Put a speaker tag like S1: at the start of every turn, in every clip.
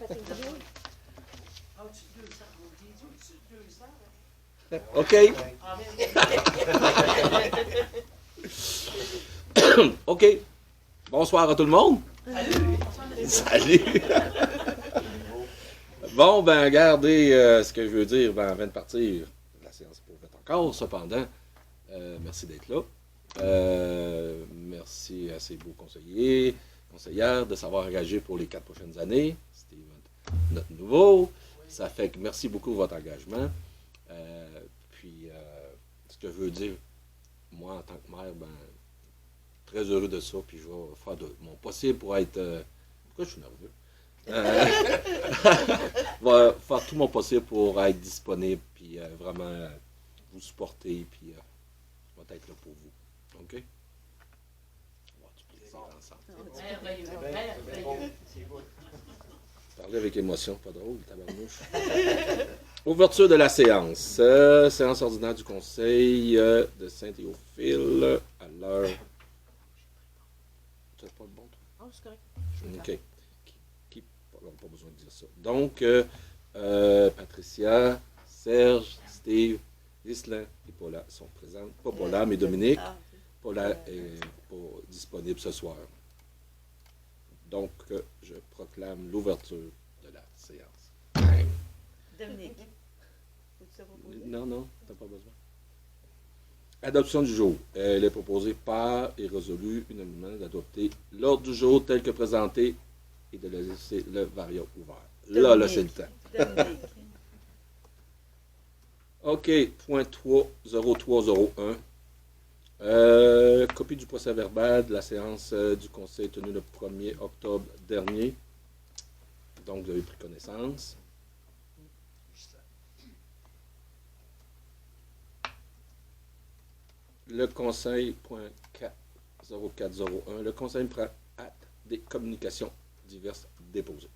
S1: Patrick Drouin.
S2: OK. OK. Bonsoir à tout le monde. Salut. Bon, ben, regardez ce que je veux dire avant de partir. La séance n'est pas faite encore, cependant. Merci d'être là. Merci à ces beaux conseillers, conseillères de savoir engager pour les 4 prochaines années. C'était notre nouveau. Ça fait que merci beaucoup de votre engagement. Puis, ce que je veux dire, moi, en tant que maire, ben, très heureux de ça. Puis, je vais faire de mon possible pour être... pourquoi je suis nerveux? Je vais faire tout mon possible pour être disponible, puis vraiment vous supporter, puis je vais être là pour vous. OK? On va du plaisir ensemble.
S3: Merveilleux.
S2: Parler avec émotion, pas drôle, tabarnouche. Ouverture de la séance. Séance ordinaire du Conseil de Saint-Théophile à l'heure. C'est pas le bon, toi?
S1: Oh, c'est correct.
S2: OK. Pas besoin de dire ça. Donc, Patricia, Serge, Steve, Ghislain et Paula sont présents. Pas Paula, mais Dominique. Paula est pas disponible ce soir. Donc, je proclame l'ouverture de la séance.
S1: Dominique.
S2: Non, t'as pas besoin. Adoption du jour. Elle est proposée par et résolue unanimement d'adopter l'ordre du jour tel que présenté et de laisser le variant ouvert. Là, c'est le temps. OK, point 30301. Copie du procès verbal de la séance du Conseil tenue le 1er octobre dernier. Donc, vous avez pris connaissance. Le Conseil, point 0401. Le Conseil prend acte des communications diverses déposées.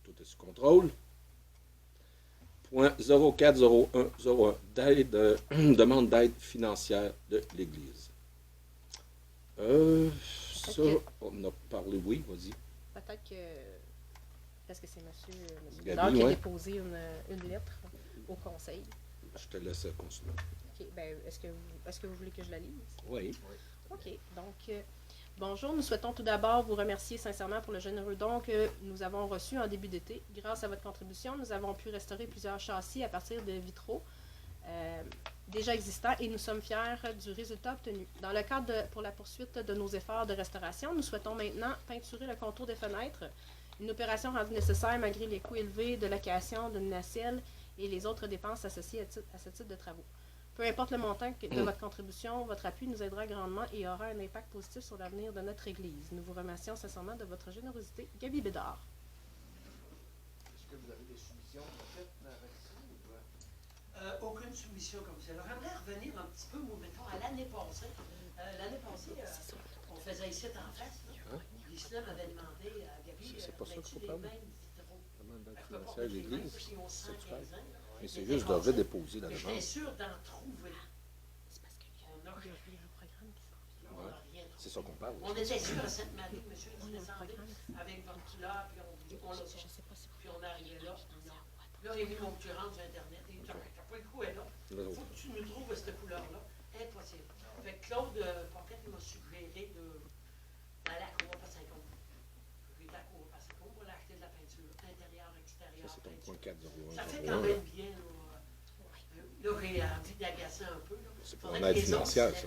S2: Tout est sous contrôle. Point 040101, demande d'aide financière de l'Église. Ça, on a parlé, oui, vas-y.
S1: Peut-être que... Est-ce que c'est M.
S2: Gabi,
S1: Bédard qui a
S2: ouais.
S1: déposé une lettre au Conseil?
S2: Je te laisse continuer.
S1: OK. Ben, est-ce que vous voulez que je la lise?
S2: Oui.
S1: OK. Donc, bonjour. Nous souhaitons tout d'abord vous remercier sincèrement pour le généreux don que nous avons reçu en début d'été. Grâce à votre contribution, nous avons pu restaurer plusieurs châssis à partir de vitraux déjà existants et nous sommes fiers du résultat obtenu. Dans le cadre pour la poursuite de nos efforts de restauration, nous souhaitons maintenant peinturer le contour des fenêtres, une opération rendue nécessaire malgré les coûts élevés de location, de nacelle et les autres dépenses associées à ce type de travaux. Peu importe le montant de votre contribution, votre appui nous aidera grandement et aura un impact positif sur l'avenir de notre Église. Nous vous remercions sincèrement de votre générosité. Gabi Bédard.
S4: Est-ce que vous avez des soumissions faites avec ça ou
S3: Aucune soumission comme ça. Alors, j'aimerais revenir un petit peu, mettons, à l'année passée. On faisait ici en face. L'Islam avait demandé à Gabi
S2: C'est pas ça qu'il faut
S3: les
S2: parler.
S3: mêmes vitraux.
S2: Demande d'aide
S3: Elle peut pas
S2: financière de
S3: mettre les mêmes
S2: l'Église.
S3: qui ont 115 ans.
S2: Mais c'est juste de redéposer la
S3: Mais
S2: demande.
S3: j'étais sûr d'en trouver.
S1: C'est parce qu'il
S3: On a rien.
S1: y a un programme qui s'en vient.
S3: On
S2: Ouais.
S3: n'a rien
S2: C'est
S3: trouvé.
S2: ça qu'on parle.
S3: On était sûr à Sainte-Marie, monsieur,
S1: On
S3: il
S1: a un
S3: descendait
S1: programme.
S3: avec votre couleur, puis on l'a
S1: Je ne sais pas si vous
S3: puis on arrivait là.
S1: pensez
S3: Non.
S1: à quoi.
S3: Là, il a mis mon tu rentres sur Internet et il dit t'as pas le coup, elle est là. Il faut que tu nous trouves cette couleur-là. Impossible. Fait que Claude Pocket m'a suggéré d'aller à Cour à Saint-Côme. J'ai été à Cour à Saint-Côme pour l'acheter de la peinture, intérieur, extérieur.
S2: Ça, c'est ton point
S3: peinture.
S2: 401.
S3: Ça fait quand même bien. Là, j'ai envie d'agacer un peu.
S2: C'est pour une aide financière, ça.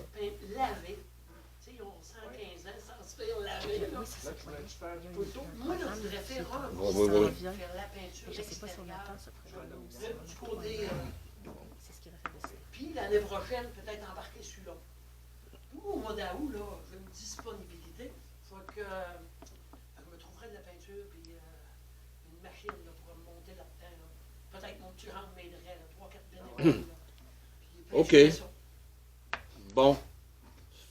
S3: Laver. Tu sais, ils ont 115 ans sans se faire laver. Là.
S1: Oui, c'est ça.
S4: Là, tu faire
S1: Il y a
S4: photo.
S3: Moi, là, je voudrais faire un
S2: Oui,
S1: Ça
S2: oui, oui.
S1: s'en vient.
S3: faire la peinture
S1: Je ne sais pas si on
S3: extérieure.
S1: attend ce projet-là aussi.
S3: Du côté.
S1: C'est ce qu'il a fait décider.
S3: Puis l'année prochaine, peut-être embarquer celui-là. Nous, au mois d'août, là, j'ai une disponibilité. Faut que je me trouverai de la peinture puis une machine là, pour me monter là-dedans. Là. Peut-être mon petit rentre m'aiderait, 3-4 bénévoles. là. Puis
S2: OK.
S3: peinturer ça.
S2: Bon.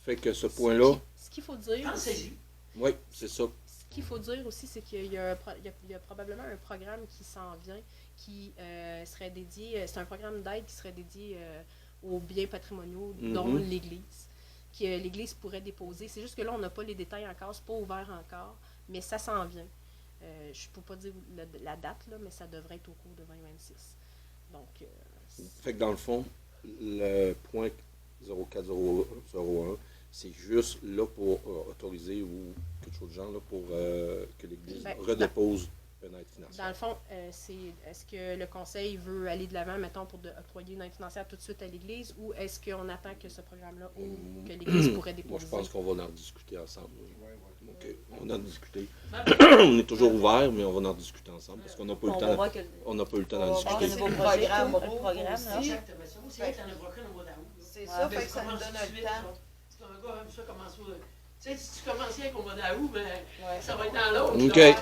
S2: Fait que ce point-là,
S1: Ce qu'il faut dire,
S3: Pensez-y.
S2: oui, c'est ça.
S1: ce qu'il faut dire aussi, c'est qu'il y a, il y a probablement un programme qui s'en vient, qui serait dédié, c'est un programme d'aide qui serait dédié aux biens patrimoniaux, dont
S2: Mhm.
S1: l'Église, que l'Église pourrait déposer. C'est juste que là, on n'a pas les détails encore, c'est pas ouvert encore, mais ça s'en vient. Je ne peux pas dire la date, là, mais ça devrait être au cours de 2026. Donc,
S2: Fait que dans le fond, le point 0401, c'est juste là pour autoriser ou quelque chose de genre là, pour que l'Église
S1: Ben,
S2: redépose une aide
S1: dans
S2: financière.
S1: le fond, est-ce que le conseil veut aller de l'avant, mettons, pour octroyer une aide financière tout de suite à l'Église, ou est-ce qu'on attend que ce programme-là ouvre, que l'Église pourrait
S2: Moi,
S1: déposer?
S2: je pense qu'on va en discuter ensemble. OK, on va en discuter.
S3: Ben,
S2: On est toujours ouvert, mais on va en discuter ensemble parce qu'on n'a pas eu le
S5: On va
S2: temps.
S5: voir que
S2: On n'a pas eu le temps
S5: on
S2: d'en
S5: va voir
S2: discuter.
S5: le nouveau programme,
S6: Programme
S5: le programme, là.
S6: aussi.
S3: Exactement. Ça aussi, être l'année prochaine au mois d'août.
S6: C'est
S3: là.
S6: ça,
S3: Mais
S6: fait que ça nous
S3: commence
S6: donne
S3: tout de
S6: le
S3: suite,
S6: temps.
S3: là. Si un gars aime ça commence au... Tu sais, si tu commençais avec au mois d'août, ben,
S6: Ouais.
S3: ça va être dans l'autre.
S2: OK.
S3: là.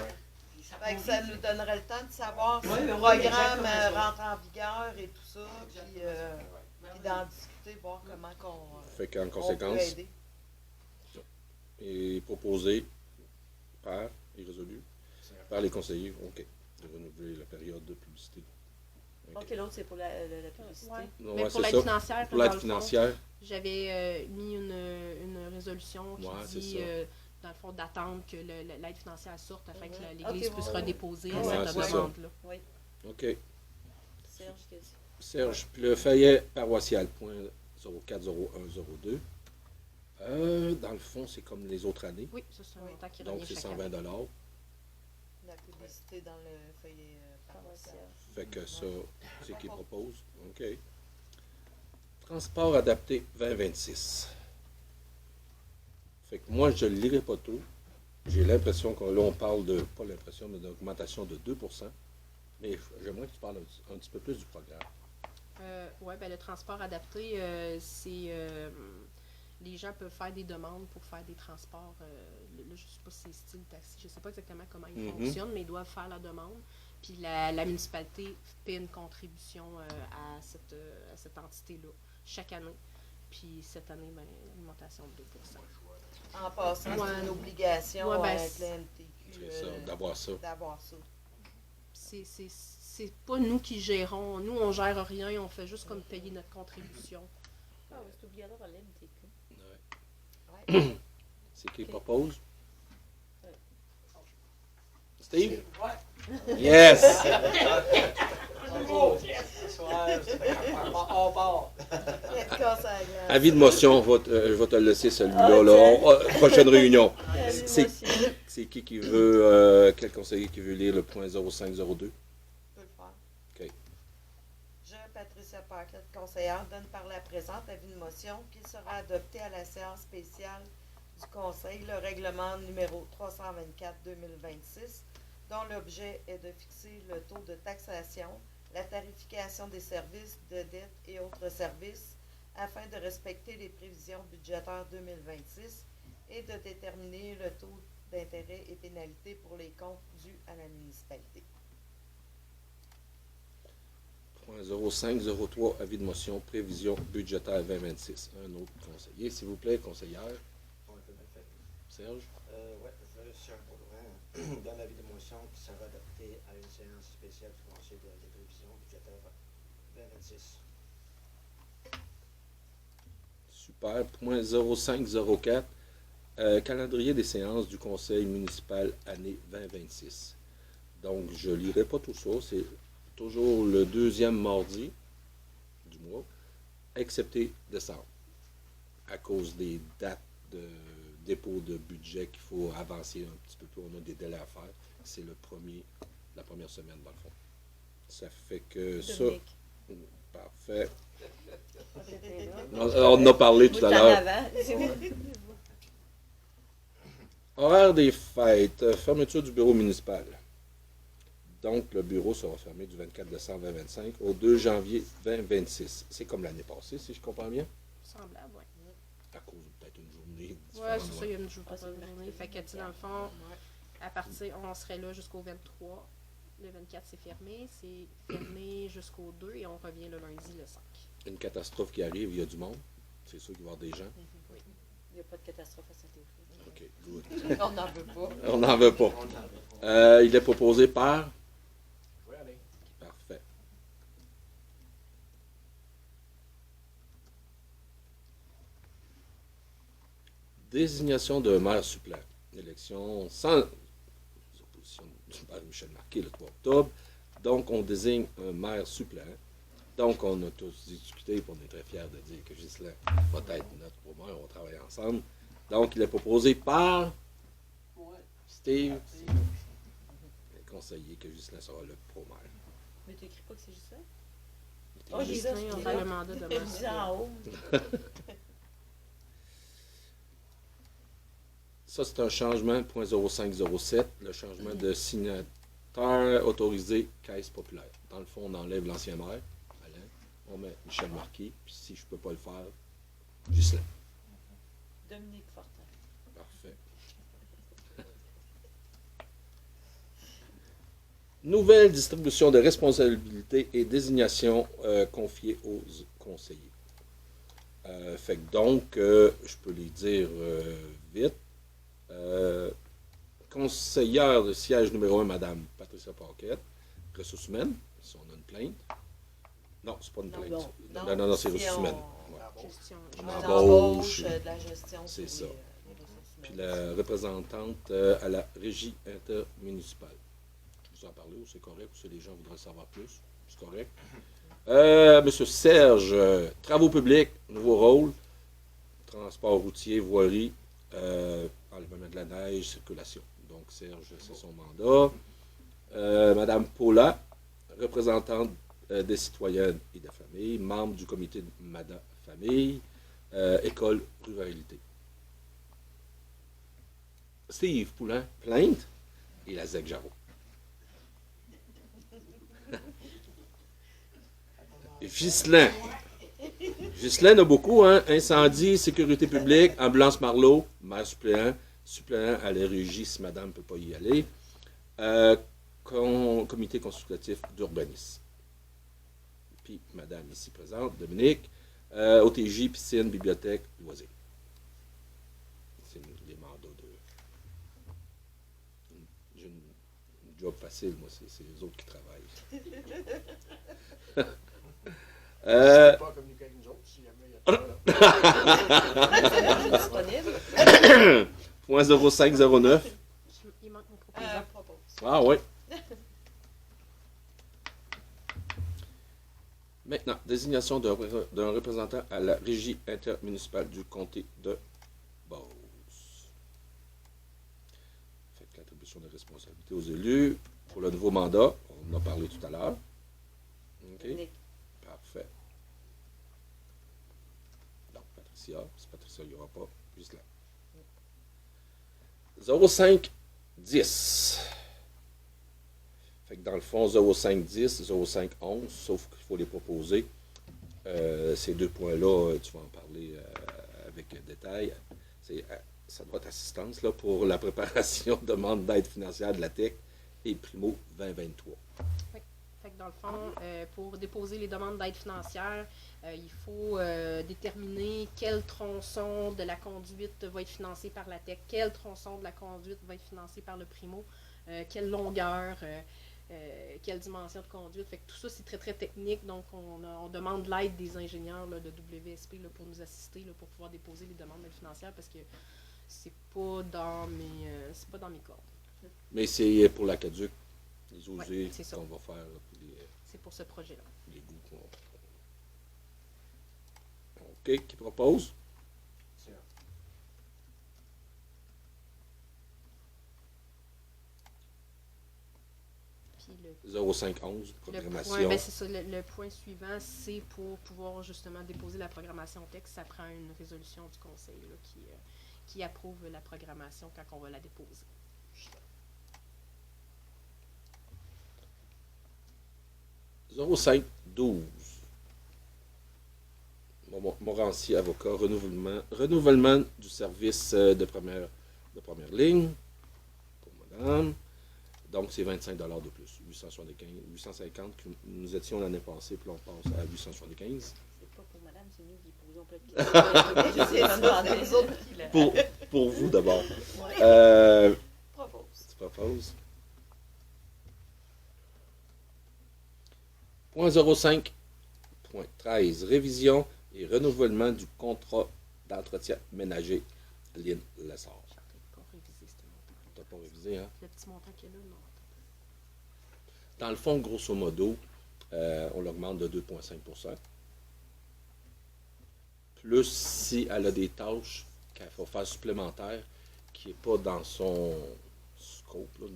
S3: Puis ça
S6: Fait que
S3: prend
S6: ça
S3: vite.
S6: nous donnerait le temps de savoir si
S3: Ouais,
S6: le
S3: ben oui,
S6: programme
S3: exactement ça.
S6: rentre en vigueur et tout ça, puis
S3: Ben oui.
S6: d'en discuter, voir comment qu'on
S2: Fait qu'en
S6: on peut
S2: conséquence,
S6: aider.
S2: est proposé par et résolu par les conseillers, OK, de renouveler la période de publicité.
S5: OK, l'autre, c'est pour la publicité.
S1: Ouais.
S2: Non,
S1: Mais
S2: ouais,
S1: pour
S2: c'est
S1: l'aide
S2: ça.
S1: financière,
S2: Pour
S1: dans
S2: l'aide
S1: le fond,
S2: financière,
S1: j'avais mis une résolution qui
S2: Ouais, c'est
S1: dit,
S2: ça.
S1: dans le fond, d'attendre que l'aide financière sorte afin que
S6: Ouais.
S1: l'Église
S5: Ok,
S1: puisse
S5: ouais.
S1: redéposer
S2: Ouais,
S1: cette
S2: c'est ça.
S1: demande-là.
S5: Oui,
S2: OK.
S5: Serge, qu'est-ce que
S2: Serge, puis le feuillet paroissial, point 040102. Dans le fond, c'est comme les autres années.
S1: Oui, ça c'est un
S6: Oui.
S1: montant qui
S2: Donc,
S1: revient
S2: c'est
S1: chaque
S2: 120
S1: année.
S6: La publicité dans le feuillet paroissial.
S2: Fait que ça, c'est qui propose. OK. Transport adapté 2026. Fait que moi, je ne lirai pas tout. J'ai l'impression que là, on parle de, pas l'impression, mais d'augmentation de 2 Mais j'aimerais que tu parles un petit peu plus du programme.
S1: Oui, ben, le transport adapté, c'est. Les gens peuvent faire des demandes pour faire des transports. Là, je ne sais pas si c'est style taxi, je ne sais pas exactement comment ils
S2: Mhm.
S1: fonctionnent, mais ils doivent faire la demande. Puis la municipalité paie une contribution à cette entité-là chaque année. Puis cette année, ben, l'augmentation de 2
S6: En passant,
S1: Ouais.
S6: c'est une obligation
S1: Ouais, ben,
S6: avec le MTQ
S2: C'est ça, d'avoir ça.
S6: d'avoir ça.
S1: C'est pas nous qui gérons. Nous, on gère rien, on fait juste comme payer notre contribution.
S5: Ah oui, c'est obligatoire à l'MTQ.
S6: Ouais.
S2: C'est qui propose?
S5: Ouais.
S2: Steve?
S3: Ouais.
S2: Yes!
S4: On part.
S6: Être cassé à la glace.
S2: Avis de motion, je vais te le laisser celui-là. Là. Prochaine réunion. C'est qui veut, quel conseiller qui veut lire le point 0502?
S6: Tu peux le faire.
S2: OK.
S6: Je, Patricia Paquette, conseillère, donne par la présente avis de motion qu'il sera adopté à la séance spéciale du Conseil le règlement numéro 324-2026, dont l'objet est de fixer le taux de taxation, la tarification des services de dette et autres services, afin de respecter les prévisions budgétaires 2026 et de déterminer le taux d'intérêt et pénalité pour les comptes dus à la municipalité.
S2: Point 0503, avis de motion, prévision budgétaire 2026. Un autre conseiller, s'il vous plaît, conseillère.
S4: On a fait bien fait.
S2: Serge?
S4: Oui, Serge Baudouin donne l'avis de motion qui sera adopté à une séance spéciale du Conseil des prévisions budgétaires 2026.
S2: Super. Point 0504, calendrier des séances du Conseil municipal année 2026. Donc, je ne lirai pas tout ça. C'est toujours le deuxième mardi du mois, excepté décembre, à cause des dates de dépôt de budget qu'il faut avancer un petit peu plus. On a des délais à faire. C'est la première semaine, dans le fond. Ça fait que ça...
S5: Dominique.
S2: Parfait.
S5: C'était là.
S2: On en a parlé tout à
S5: Bout en
S2: l'heure.
S5: avant.
S2: Horaire des fêtes, fermeture du bureau municipal. Donc, le bureau sera fermé du 24 décembre 2025 au 2 janvier 2026. C'est comme l'année passée, si je comprends bien,
S1: Semblable, oui.
S2: à cause de peut-être une journée
S1: Oui,
S2: différente.
S1: c'est ça, il y a une journée.
S5: Ah, c'est le mercredi.
S1: Fait que, tu sais, dans le fond, à partir, on serait là jusqu'au 23. Le 24, c'est fermé. C'est fermé jusqu'au 2 et on revient le lundi, le 5.
S2: Une catastrophe qui arrive, il y a du monde. C'est sûr qu'il va y avoir des gens.
S5: Il n'y a pas de catastrophe à Saint-Théophile.
S2: OK, good.
S6: On n'en veut pas.
S2: On n'en veut pas.
S4: On en veut pas.
S2: Il est proposé par...
S4: Oui, allez.
S2: Parfait. Désignation de maire suppléant. Élection sans déposition du maire Michel Marquet le 3 octobre. Donc, on désigne un maire suppléant. Donc, on a tous discuté, et on est très fiers de dire que Ghislain va être notre pro-maire, on va travailler ensemble. Donc, il est proposé par
S3: Ouais.
S2: Steve, le conseiller, que Ghislain sera le pro-maire.
S5: Mais tu écris pas que c'est juste ça?
S2: Il
S5: Oh,
S2: est
S5: j'ai
S2: juste-
S5: ça,
S1: Ghislain, on
S5: c'est
S1: a
S5: là.
S1: le mandat de
S5: Je
S1: maire
S5: dis en haut.
S2: Ça, c'est un changement, point 0507, le changement de signataire autorisé Caisse populaire. Dans le fond, on enlève l'ancien maire, Alain, on met Michel Marquis, puis si je ne peux pas le faire, Ghislain.
S5: Dominique Fortin.
S2: Parfait. Nouvelle distribution de responsabilités et désignation confiées aux conseillers. Fait que donc, je peux les dire vite. Conseillère de siège numéro 1, Madame Patricia Paquette. Ressources humaines, si on a une plainte. Non, c'est pas une
S6: Non,
S2: plainte.
S6: non.
S2: Non, c'est
S6: Si
S2: ressources
S6: on-
S2: humaines. Ouais.
S1: Gestion.
S2: On
S6: Une
S2: embauche.
S6: embauche, de la gestion
S2: C'est
S6: sur
S2: ça.
S6: les ressources
S2: Puis
S6: humaines.
S2: la représentante à la régie intermunicipale. Vous en parlez ou c'est correct ou si les gens voudraient savoir plus? C'est correct. Monsieur Serge, travaux publics, nouveau rôle. Transport routier, voirie, enlèvement de la neige, circulation. Donc Serge, c'est son mandat. Madame Paula, représentante des citoyennes et des familles, membre du comité de MADA Famille, école ruralité. Steve Poulain, plainte, et la ZEC Jarreau. Ghislain. Ghislain a beaucoup, hein? Incendie, sécurité publique, ambulance Marleau, maire suppléant, suppléant à la régie si madame ne peut pas y aller. Comité consultatif d'urbanisme. Puis madame ici présente, Dominique, OTJ, piscine, bibliothèque, loisirs. C'est les mandats de... J'ai une job facile, moi, c'est les autres qui travaillent.
S4: N'hésitez pas à communiquer avec nous autres si jamais il y a de
S6: Disponible.
S2: Point 0509.
S1: Il manque mon proposant.
S6: Propose.
S2: Ah oui. Maintenant, désignation d'un représentant à la régie intermunicipale du comté de Beauce. Fait que l'attribution de responsabilité aux élus pour le nouveau mandat, on en a parlé tout à l'heure. OK.
S5: Dominique.
S2: Parfait. Donc, Patricia, si Patricia, il n'y aura pas, juste là. 0510. Fait que dans le fond, 0510, 0511, sauf qu'il faut les proposer. Ces deux points-là, tu vas en parler avec détail. Ça doit être assistance là, pour la préparation de demande d'aide financière de la TEC et Primo 2023.
S1: Fait que dans le fond, pour déposer les demandes d'aide financière, il faut déterminer quel tronçon de la conduite va être financé par la TEC, quel tronçon de la conduite va être financé par le Primo, quelle longueur, quelle dimension de conduite. Fait que tout ça, c'est très, très technique. Donc, on demande l'aide des ingénieurs là, de WSP là, pour nous assister, là, pour pouvoir déposer les demandes d'aide financière parce que c'est pas dans mes cordes.
S2: Mais c'est pour la caduc, les
S1: Ouais,
S2: osés
S1: c'est ça.
S2: qu'on va faire, là, puis
S1: C'est pour ce projet-là.
S2: les goûts qu'on... OK, qui propose?
S4: C'est
S1: Puis le
S2: 0511,
S1: Le
S2: programmation.
S1: point, ben c'est ça, le point suivant, c'est pour pouvoir justement déposer la programmation texte, ça prend une résolution du conseil là, qui approuve la programmation quand on va la déposer.
S2: 0512. Morancy, avocat, renouvellement du service de première ligne pour madame. Donc, c'est 25 $ de plus. 850 que nous étions l'année passée, puis on passe à 875.
S5: C'est pas pour madame, c'est nous qui posons plein de questions.
S6: C'est ça, les autres qui la
S2: Pour vous d'abord.
S6: proposent.
S2: Tu proposes? Point 05.13. Révision et renouvellement du contrat d'entretien ménager Lynn Lessard.
S1: J'ai peut-être pas révisé ce montant.
S2: Tu n'as pas révisé, hein?
S1: Le petit montant qu'il y a là, non.
S2: Dans le fond, grosso modo, on l'augmente de 2,5 %. Plus si elle a des tâches qu'elle faut faire supplémentaires qui n'est pas dans son scope, là,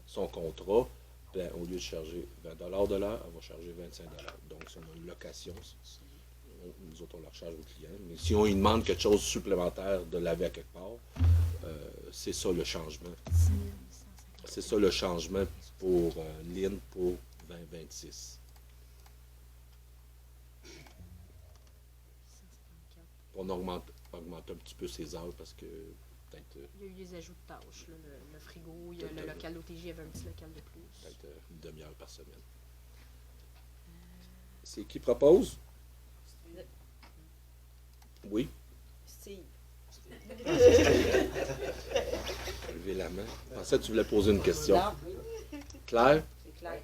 S2: son contrat, ben, au lieu de charger 20 de l'heure, elle va charger 25 Donc, si on a une location, nous autres, on leur charge aux clients. Mais si on lui demande quelque chose de supplémentaire de laver à quelque part, c'est ça le changement.
S1: 6 850.
S2: C'est ça le changement pour Lynn pour 2026.
S1: 154.
S2: On augmente un petit peu ses heures parce que peut-être
S1: Il y a eu des ajouts de tâches. Là, le frigo, il y a le
S2: Peut-être,
S1: local d'OTJ, il y avait un petit local de plus.
S2: une demi-heure par semaine. C'est qui propose? Oui,
S5: Steve.
S2: levez la main. Je pensais que tu voulais poser une question.
S5: Non,
S2: Claire?
S5: c'est clair.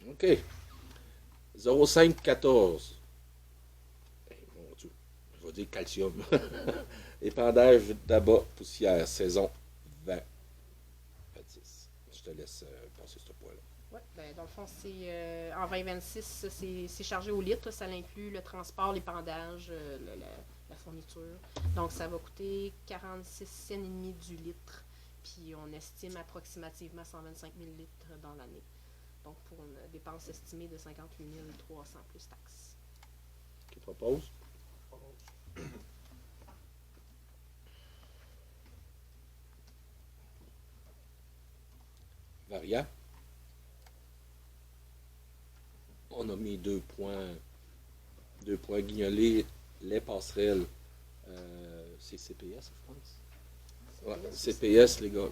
S2: OK. 0514. Mon Dieu, je vais dire calcium. Épandage d'abat poussière, saison 20. 26. Je te laisse passer ce point-là.
S1: Oui, ben, dans le fond, c'est en 2026, c'est chargé au litre. Ça inclut le transport, l'épandage, la fourniture. Donc, ça va coûter 46 cents et demi du litre. Puis, on estime approximativement 125 000 litres dans l'année. Donc, pour une dépense estimée de 58 300 plus taxes.
S2: Qui propose? Varia? On a mis 2 points guignolés, les passerelles. C'est CPS, je pense. Ouais, CPS, les gars.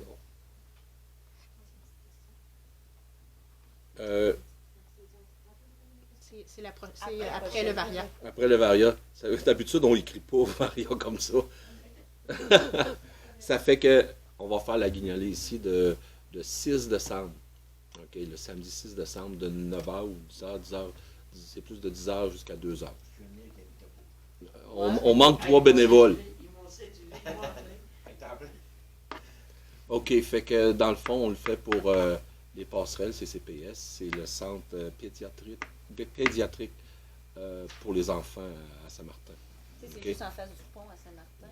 S1: C'est après le variant.
S2: Après le Varia. D'habitude, on n'écrit pas Varia comme ça. Ça fait que on va faire la guignolée ici de 6 décembre. OK, le samedi 6 décembre de 9h ou 10h, c'est plus de 10h jusqu'à 2h. On manque 3 bénévoles.
S3: Ils vont séduire.
S2: OK, fait que dans le fond, on le fait pour les passerelles, c'est CPS, c'est le centre pédiatrique pour les enfants à Saint-Martin.
S5: Tu sais, c'est
S2: Ok.
S5: juste en face du pont à Saint-Martin, là.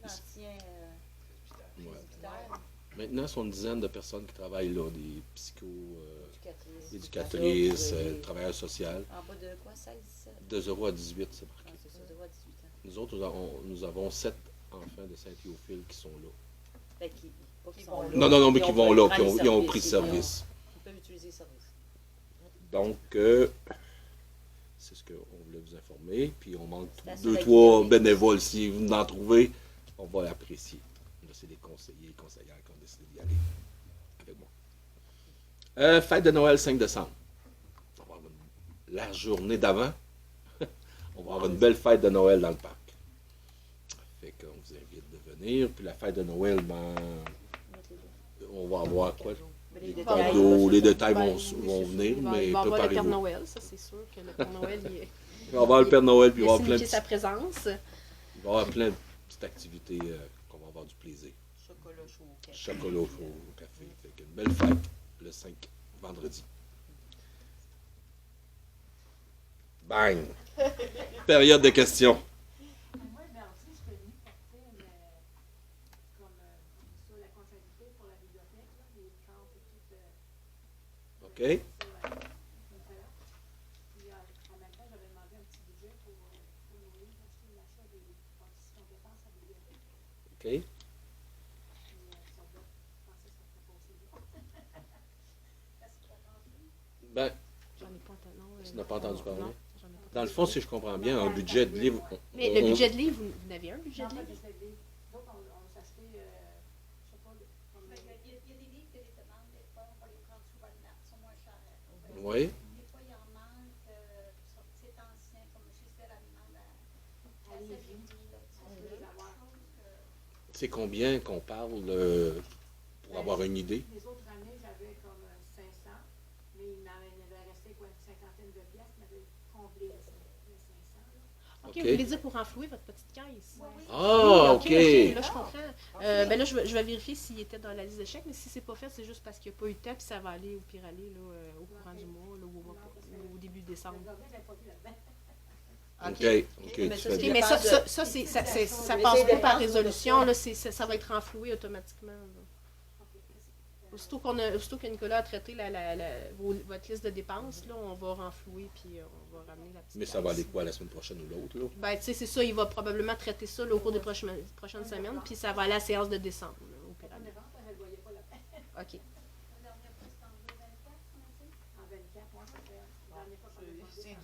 S5: L'ancien
S2: Ouais.
S5: hôpital,
S2: Maintenant, c'est une dizaine de personnes qui travaillent là, des
S5: éducatrice.
S2: éducatrices,
S5: Oui.
S2: travailleurs sociaux.
S5: En bas de quoi, 16, 17?
S2: 2 euros à 18, c'est
S5: Ah,
S2: marqué.
S5: c'est ça, 2 à 18 ans.
S2: Nous autres, nous avons 7 enfants de Saint-Théophile qui sont là.
S5: Fait qu'ils, pas qu'ils sont là.
S2: Non, mais qui vont là,
S5: prendre
S2: qui ont
S5: les
S2: pris
S5: services,
S2: service.
S5: Ils peuvent utiliser le service.
S2: Donc, c'est ce qu'on voulait vous informer. Puis on manque
S5: C'est assez
S2: 2-3
S5: régulier.
S2: bénévoles. Si vous en trouvez, on va l'apprécier. Là, c'est des conseillers et conseillères qui ont décidé d'y aller avec moi. Fête de Noël 5 décembre. On va avoir la journée d'avant. On va avoir une belle fête de Noël dans le parc. Fait qu'on vous invite de venir. Puis la fête de Noël, ben, on va avoir quoi?
S5: Mais les
S2: Cadeaux, les détails
S1: Ben,
S2: vont venir, mais
S1: il va y avoir le Père
S2: préparez-vous.
S1: Noël, ça c'est sûr que le Père Noël,
S2: Il va y avoir le Père Noël, puis il
S1: il
S2: va y
S1: a
S2: avoir plein de
S1: signifié sa présence.
S2: Il va y avoir plein de petites activités qu'on va avoir du plaisir.
S5: Chocolat chaud au café.
S2: Chocolat au café. Fait qu'une belle fête le 5 vendredi. Bang! Période de questions.
S7: Moi, l'artiste, je peux lui porter comme sur la comptabilité pour la bibliothèque, là, les comptes et tout.
S2: OK?
S7: Puis en même temps, j'avais demandé un petit budget pour Noël, acheter l'achat des parties compétences à la bibliothèque.
S2: OK?
S7: Puis ça doit, je pensais que ça serait passé là. Est-ce qu'il a rentré?
S2: Ben,
S1: J'en ai pas entendu.
S2: Tu n'as pas entendu parler?
S1: Non, j'en ai pas
S2: dans le fond, si je comprends bien, un budget de livre.
S1: Mais le budget de livre, vous n'avez un budget
S7: Non,
S1: de
S7: pas
S1: livre?
S7: des CD. Donc, on s'achetait, je sais pas, comme.
S8: Il y a des livres que les demandes, des fois, on va les prendre sous Walmart, ils sont moins chers.
S2: Oui.
S8: Des fois, il en manque, c'est ancien, comme chez Celle, elle demande à
S7: Lévis.
S8: Lévis, là, tu
S7: On
S8: sais,
S7: veut
S8: des
S7: avoir.
S8: choses que-
S2: C'est combien qu'on parle pour avoir une idée?
S7: Les autres années, j'avais comme 500, mais il m'avait resté quoi, une cinquantaine de pièces, il m'avait comblé les 500. Là.
S1: OK, vous voulez dire pour renflouer votre petite caisse?
S2: Ah,
S1: OK,
S2: OK.
S1: là, je comprends. Ben là, je vais vérifier s'il était dans la liste de chèques, mais si c'est pas fait, c'est juste parce qu'il n'y a pas eu de temps, puis ça va aller au pire aller là, au courant du mois, là, au début décembre.
S2: OK.
S6: OK.
S2: OK,
S6: Mais
S2: tu
S6: ça,
S2: fais
S6: c'est
S2: bien.
S1: Mais ça passe pas par résolution, là, ça va être renfloué automatiquement. Là. Aussitôt que Nicolas a traité votre liste de dépenses, là, on va renflouer puis on va ramener la petite
S2: Mais ça va
S1: caisse.
S2: aller quoi la semaine prochaine ou l'autre, là?
S1: Ben, tu sais, c'est ça, il va probablement traiter ça là, au cours des prochaines semaines, puis ça va aller à la séance de décembre, là, au pire. OK.
S8: La dernière fois, c'était en 2024, on a dit.
S7: En 24, moi,
S6: C'est dû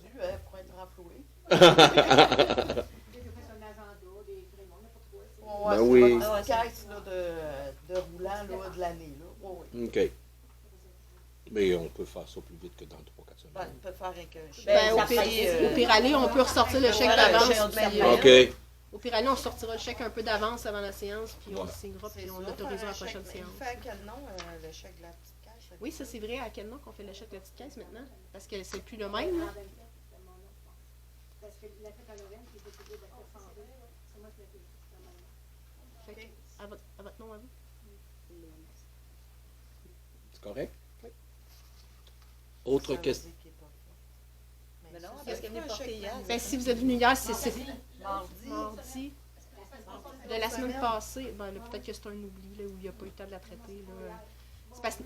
S6: pour être renfloué.
S7: Des fois, c'est un agenda, des crayons, n'importe quoi.
S6: Ouais,
S2: Ben
S6: c'est
S2: oui.
S6: votre petite caisse là, de roulant là, de l'année. Là. Oui.
S2: OK. Mais on peut faire ça plus vite que dans 3-4
S6: Ben,
S2: semaines.
S6: on peut faire avec un chèque.
S1: Ben,
S5: ça
S1: au pire aller, on peut ressortir le chèque
S6: Voilà, le
S1: d'avance.
S6: chèque de
S1: puis,
S6: main.
S2: OK.
S1: Au pire aller, on sortira le chèque un peu d'avance avant la séance, puis on le
S2: Ouais.
S1: signera,
S6: C'est
S1: puis on
S6: ça,
S1: l'autorisera à la
S6: faire un
S1: prochaine
S6: chèque.
S1: séance.
S6: Il fait à quel nom le chèque de la petite caisse?
S1: Oui, ça c'est vrai. À quel nom qu'on fait le chèque de la petite caisse maintenant? Parce que c'est plus le même, là.
S7: En 24, c'était mon nom, je pense. Parce que la fête à Lorraine, qui était publiée de la fête sans deux, c'est moi qui l'ai payé. C'était mon nom.
S1: Fait que, à votre nom, à vous?
S2: C'est correct?
S1: Oui.
S2: Autre
S6: Ça veut
S2: question?
S6: dire qu'il est pas fait.
S5: Mais non,
S6: c'est
S5: parce
S6: ça,
S5: qu'elle
S6: fait
S5: est
S6: un
S5: portée
S6: chèque
S5: hier.
S6: lundi.
S1: Ben, si vous êtes venu hier, c'est
S6: Mardi.
S1: mardi. De la semaine passée, ben, là, peut-être que c'est un oubli, là, où il n'y a pas eu le temps de la traiter. Là. C'est parce que